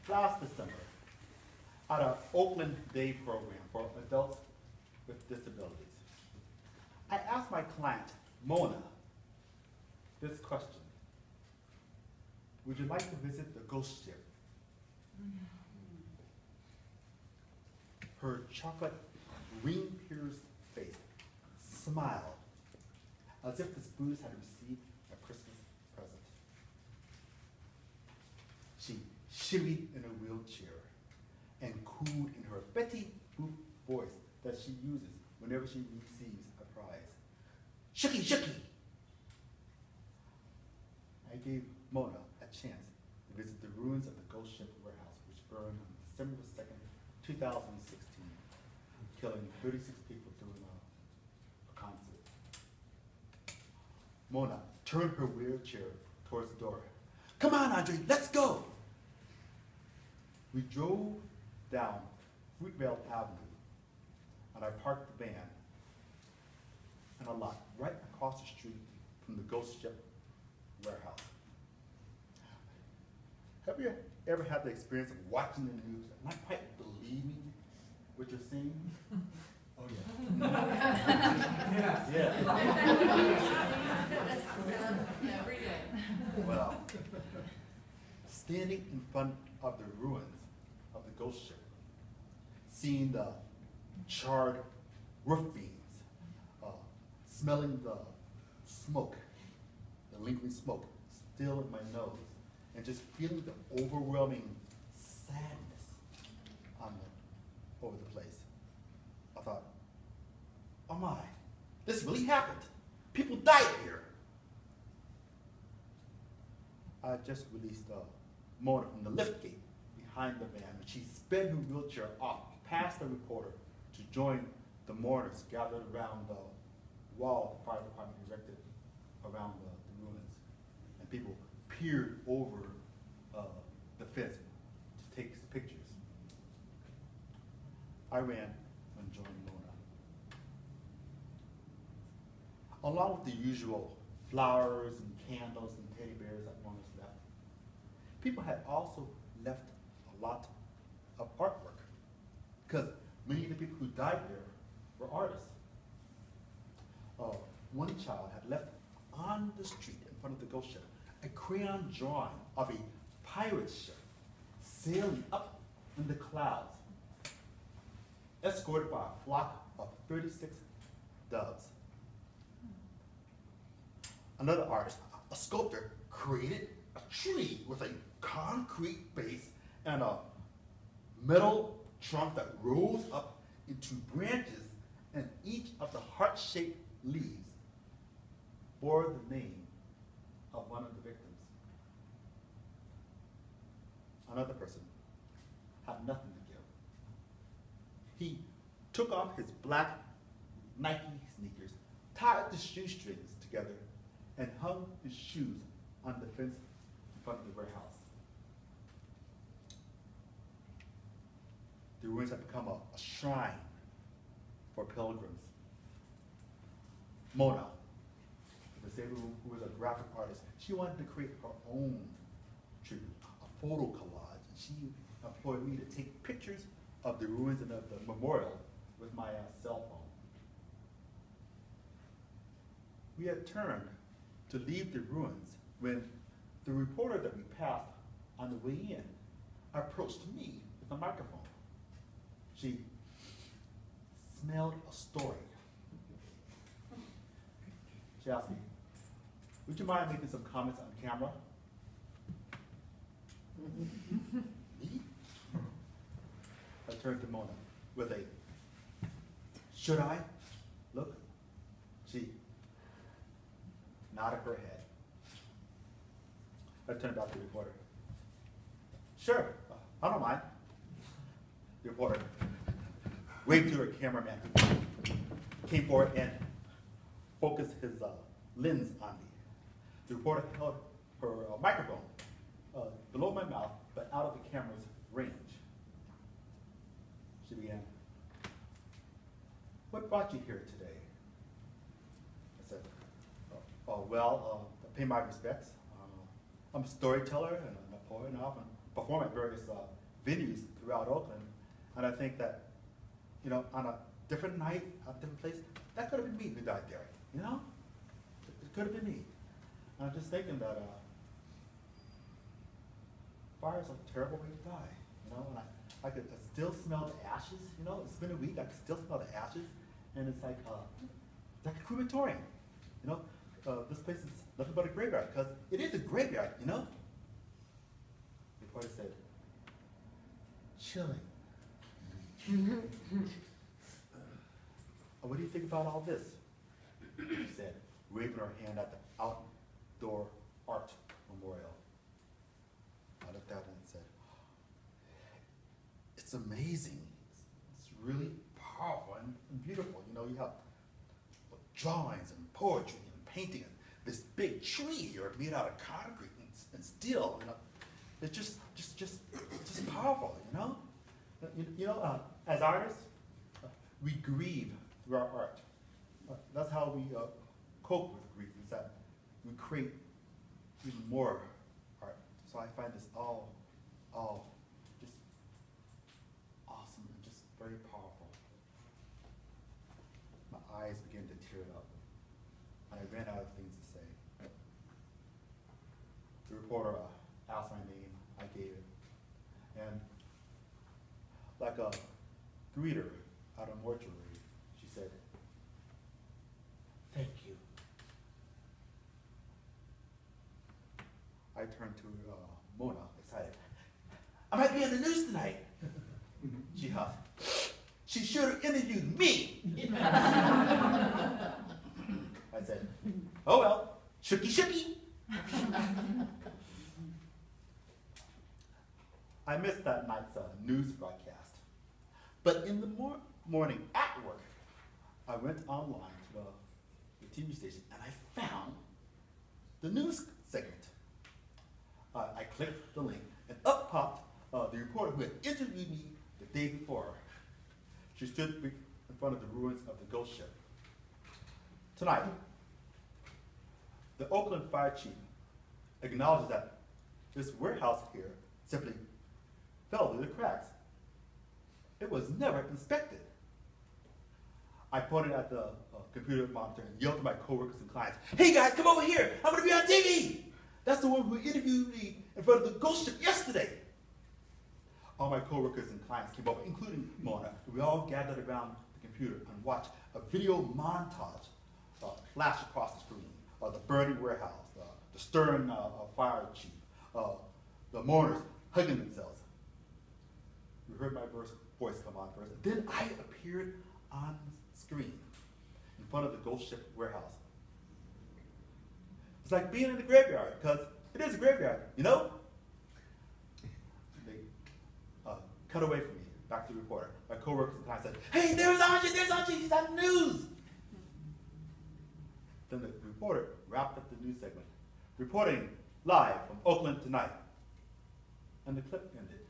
last December at our Oakland Day program for adults with disabilities. I asked my client, Mona, this question. Would you like to visit the ghost ship? Her chocolate ring-pierced face smiled as if this Buddhist had received a Christmas present. She shimmied in her wheelchair and cooed in her Betty Boop voice that she uses whenever she receives a prize. Shooky, shooky! I gave Mona a chance to visit the ruins of the ghost ship warehouse, which burned on December 2nd, 2016, killing 36 people during a concert. Mona turned her wheelchair towards the door. Come on, Andre, let's go! We drove down Fruitvale Avenue, and I parked the van in a lot right across the street from the ghost ship warehouse. Have you ever had the experience of watching the news and not quite believing what you're seeing? Oh yeah. Yeah. Every day. Well, standing in front of the ruins of the ghost ship, seeing the charred roof beams, smelling the smoke, the lingering smoke still in my nose, and just feeling the overwhelming sadness over the place. I thought, oh my, this really happened. People died here. I just released Mona from the lift gate behind the van, and she sped her wheelchair off past the reporter to join the mourners gathered around the wall the fire department erected around the ruins. And people peered over the fence to take pictures. I ran and joined Mona. Along with the usual flowers and candles and teddy bears that Mona's left, people had also left a lot of artwork, because many of the people who died there were artists. One child had left on the street in front of the ghost ship a crayon drawing of a pirate ship sailing up in the clouds, escorted by a flock of 36 doves. Another artist, a sculptor, created a tree with a concrete base and a metal trunk that rose up into branches, and each of the heart-shaped leaves bore the name of one of the victims. Another person had nothing to give. He took off his black Nike sneakers, tied the shoestrings together, and hung his shoes on the fence in front of the warehouse. The ruins had become a shrine for pilgrims. Mona, the disabled who was a graphic artist, she wanted to create her own tribute, a photo collage. She employed me to take pictures of the ruins and of the memorial with my cell phone. We had turned to leave the ruins when the reporter that we passed on the way in approached me with a microphone. She smelled a story. She asked me, would you mind making some comments on camera? Me? I turned to Mona with a, should I? Look. She nodded her head. I turned back to the reporter. Sure, I don't mind. The reporter waved to her cameraman, who came forward and focused his lens on me. The reporter held her microphone below my mouth, but out of the camera's range. She began, what brought you here today? I said, well, to pay my respects. I'm a storyteller and I'm a poet, and I often perform at various venues throughout Oakland, and I think that, you know, on a different night, a different place, that could have been me who died there, you know? It could have been me. And I'm just thinking that fire is a terrible way to die, you know? And I could still smell the ashes, you know? It's been a week, I can still smell the ashes, and it's like a crematorium, you know? This place is nothing but a graveyard, because it is a graveyard, you know? The reporter said, chilling. What do you think about all this? She said, waving her hand at the outdoor art memorial. I looked at it and said, it's amazing. It's really powerful and beautiful. You know, you have drawings and poetry and painting and this big tree here made out of concrete and steel. You know, it's just powerful. You know, as artists, we grieve through our art. That's how we cope with grief. Is that we create even more art. So I find this all just awesome and just very powerful. My eyes began to tear up, and I ran out of things to say. The reporter asked my name, I gave it, and like a greeter at a mortuary, she said, thank you. I turned to Mona, excited. I might be in the news tonight. She huffed. She should have interviewed me. I said, oh well, shooky shooky. I missed that night's news broadcast. But in the morning at work, I went online to the TV station and I found the news segment. I clicked the link and up popped the reporter who had interviewed me the day before. She stood in front of the ruins of the ghost ship. Tonight, the Oakland fire chief acknowledges that this warehouse here simply fell through the cracks. It was never inspected. I pointed at the computer monitor and yelled to my coworkers and clients, hey guys, come over here, I'm gonna be on TV. That's the one who interviewed me in front of the ghost ship yesterday. All my coworkers and clients came over, including Mona. We all gathered around the computer and watched a video montage flash across the screen. The burning warehouse, the stern fire chief, the mourners hugging themselves. We heard my voice come on first, and then I appeared on screen in front of the ghost ship warehouse. It's like being in the graveyard, because it is a graveyard, you know? They cut away from me, back to the reporter. My coworkers and clients said, hey, there's Anji, he's on the news. Then the reporter wrapped up the news segment, reporting live from Oakland tonight. And the clip ended.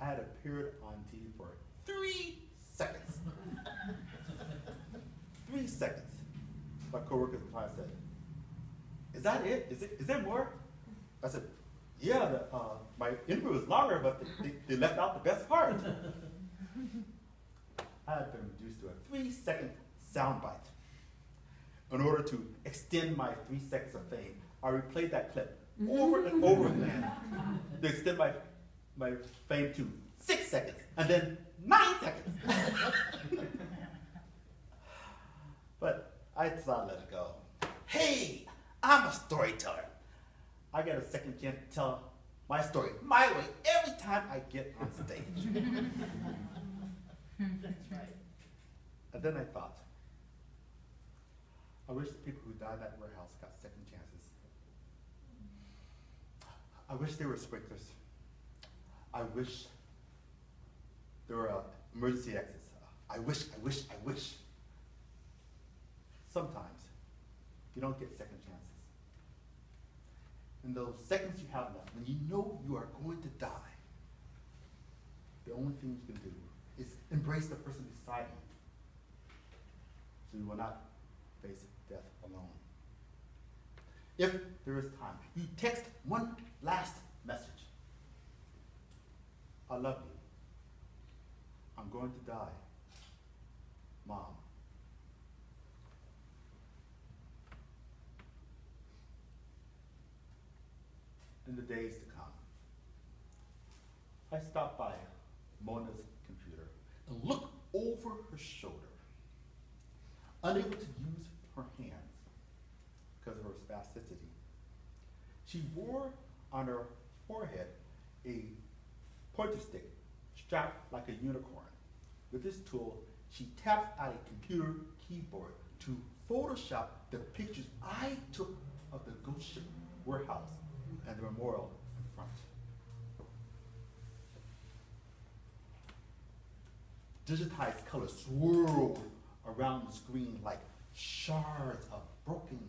I had appeared on TV for 3 seconds. 3 seconds. My coworkers and clients said, is that it? Is there more? I said, yeah, my interview was longer, but they left out the best part. I had been reduced to a 3-second soundbite. In order to extend my 3 seconds of fame, I replayed that clip over and over again to extend my fame to 6 seconds, and then 9 seconds. But I thought, let it go. Hey, I'm a storyteller. I get a second chance to tell my story my way every time I get on stage. That's right. And then I thought, I wish the people who died in that warehouse got second chances. I wish there were sprinklers. I wish there were emergency exits. I wish. Sometimes you don't get second chances. In those seconds you have left, when you know you are going to die, the only thing you can do is embrace the person beside you, so you will not face death alone. If there is time, you text one last message. I love you. I'm going to die, Mom. In the days to come, I stopped by Mona's computer and looked over her shoulder, unable to use her hands because of her spasticity. She wore on her forehead a pointer stick strapped like a unicorn. With this tool, she tapped at a computer keyboard to Photoshop the pictures I took of the ghost ship warehouse and the memorial in front. Digitized colors swirled around the screen like shards of broken,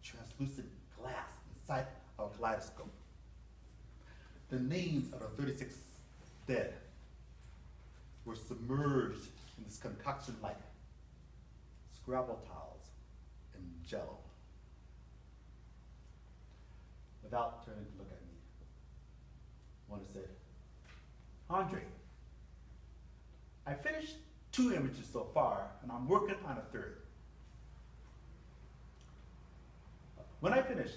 translucent glass inside of a kaleidoscope. The names of the 36 dead were submerged in this concoction like Scrabble tiles and Jello. Without turning to look at me, Mona said, Andre, I finished 2 images so far, and I'm working on a 3rd. When I finish,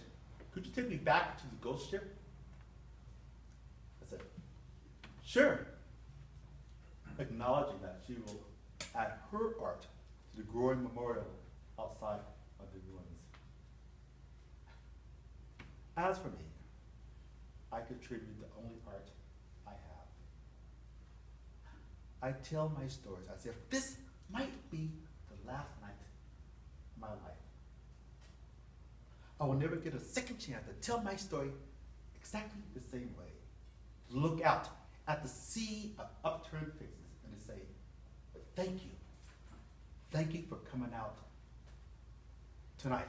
could you take me back to the ghost ship? I said, sure, acknowledging that she will add her art to the growing memorial outside of the ruins. As for me, I contribute the only art I have. I tell my stories as if this might be the last night of my life. I will never get a second chance to tell my story exactly the same way. To look out at the sea of upturned faces and to say, thank you. Thank you for coming out tonight.